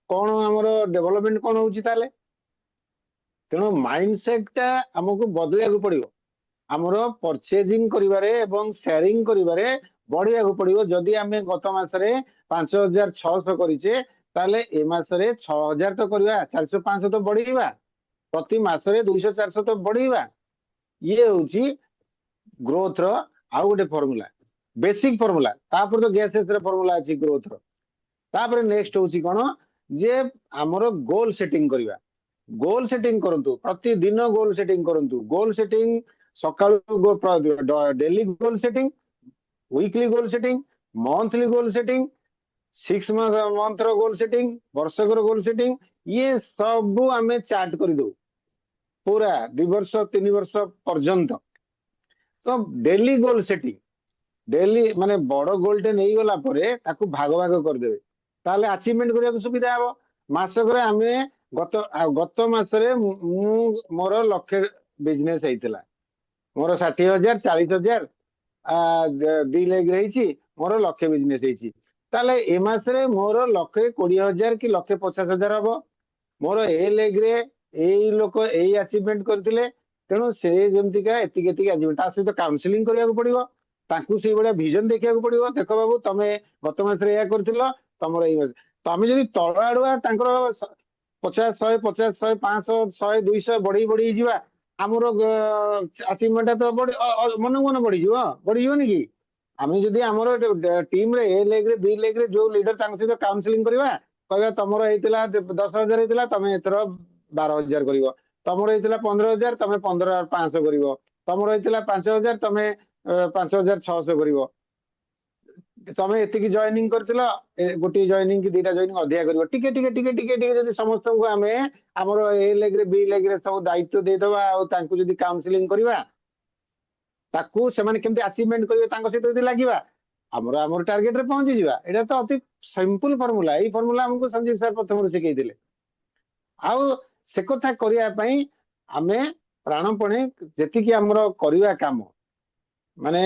कौन हमरो डेवलपमेंट कौन होउची ताले तेनो माइंडसेट ता हमको बदलिया को पड़ियो हमरो परचेजिंग करिवारे एवं शेयरिंग करिवारे बढ़िया को पड़ियो जदी आमे गत मासरे 5600 करिचे ताले ए मासरे 6000 तो करबा 400 500 तो बढ़ीबा प्रति मासरे 200 400 तो बढ़ीबा ये होची ग्रोथ रो आउ गोटे फार्मूला बेसिक फार्मूला तापर तो गैसेस रे फार्मूला अछि ग्रोथ रो तापर नेक्स्ट होची कोन जे हमरो गोल सेटिंग करिवा गोल सेटिंग करंतु प्रति दिन गोल सेटिंग करंतु गोल सेटिंग सकाळु daily goal setting weekly goal setting monthly goal setting 6 month रो गोल सेटिंग वर्षक रो गोल सेटिंग ये सब हमें चार्ट कर दो पूरा 2 वर्ष 3 वर्ष पर्यंत तो डेली गोल सेटिंग डेली माने बड़ गोल टे नहीं गला परे ताकू भाग भाग कर देबे ताले अचीवमेंट करिया सुविधा हबो मासक रे हमें गत मासरे मोर लक्ष्य बिजनेस हेतिला मोर 60000 40000 दी लेग रही मोर लक्ष्य बिजनेस हेछि ताले ए मासरे मोर लक्ष्य 20000 कि लक्ष्य 50000 हबो मोर ए लेग रे एई लोक एई अचीवमेंट करथिले तेणु से जेमति का एतिक एतिक अचीवमेंट ता सहित काउंसलिंग करिया को पड़िबो ताकू से बडा विजन देखिया को पड़िबो देखो बाबू तमे गत मासरे या करथिलो तमरो एई मास तमे जदी तळ आडुआ तांकर 50 100 50 100 500 100 200 बढ़ी बढ़ी जीवा हमरो अचीवमेंट तो बड़ी मन मन बढ़ी जीवो कि आमे जदी हमरो टीम रे ए लेग रे बी लेग रे जो लीडर तांक सहित काउंसलिंग करबा कहबा तमरो हेतिला 10000 हेतिला तमे एतर 12000 करिवो तमरो हेतिला 15000 तमे 15500 करिवो तमरो हेतिला 5000 तमे 5600 करिवो तमे एतिकी जॉइनिंग करथिला गोटी जॉइनिंग की दीटा जॉइनिंग अधिया करिवो टिके जदी समस्त को हमें हमरो ए लेग रे बी लेग रे सब दायित्व दे दबा आ तांको जदी काउंसलिंग करबा ताकू से माने केमती अचीवमेंट करिवे तांको सहित जदी लागिबा हमरो टारगेट रे पहुंची जीवा एटा तो अति सिंपल फार्मूला एई फार्मूला हमको संजीव सर प्रथम सिखै दिले आउ से कथा करिया पई हमें प्राणपणे जेतिकी हमरो करिवा काम माने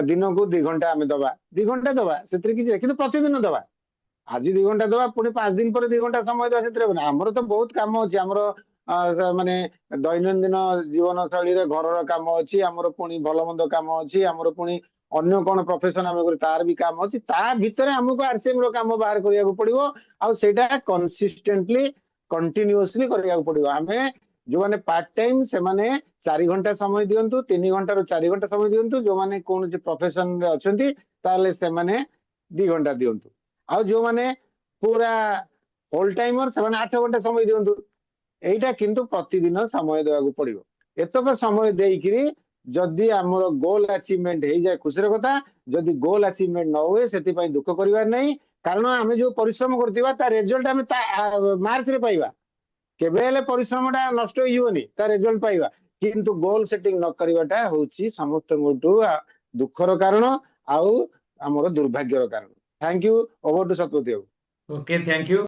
दिन को 2 घंटा हमें दबा 2 घंटा दबा सेतरे कि किंतु प्रतिदिन दबा आज 2 घंटा दबा पुणी 5 दिन पर 2 घंटा समय दबा सेतरे हमरो तो बहुत काम अछि हमरो माने दैनंदिन जीवन शैली रे घर काम अछि हमरो पुणी भलो मंद काम अछि हमरो पुणी अन्य कोन प्रोफेशन हम करी तार भी काम अछि ता भितरे हमको आरसीएम रो काम बाहर करिया को पड़िबो आ सेटा कंसिस्टेंटली कंटीन्यूअसली करिया को पड़िबो हमें जो माने पार्ट टाइम से माने 4 घंटा समय दियंतु 3 घंटा रो 4 घंटा समय दियंतु जो माने कोन जे प्रोफेशन रे अछंती ताले से माने 2 घंटा दियंतु आ जो माने पूरा होल टाइमर से माने 8 घंटा समय दियंतु एटा किंतु प्रतिदिन समय देवा को पड़िबो एतक समय देइकिरी जदि हमरो गोल अचीवमेंट हे जाय खुशी रो कथा जदि गोल अचीवमेंट न होए सेति पई दुख करिवार नै कारण हमें जो परिश्रम करतिबा ता रिजल्ट हमें मार्च रे पाइबा केबे हेले परिश्रमटा नष्ट होइबनी ता रिजल्ट पाइबा किंतु गोल सेटिंग न करवाटा होची समस्त दुखर कारण आउ हमर दुर्भाग्यर कारण। Thank you. Over to Satpathy babu. Okay, thank you.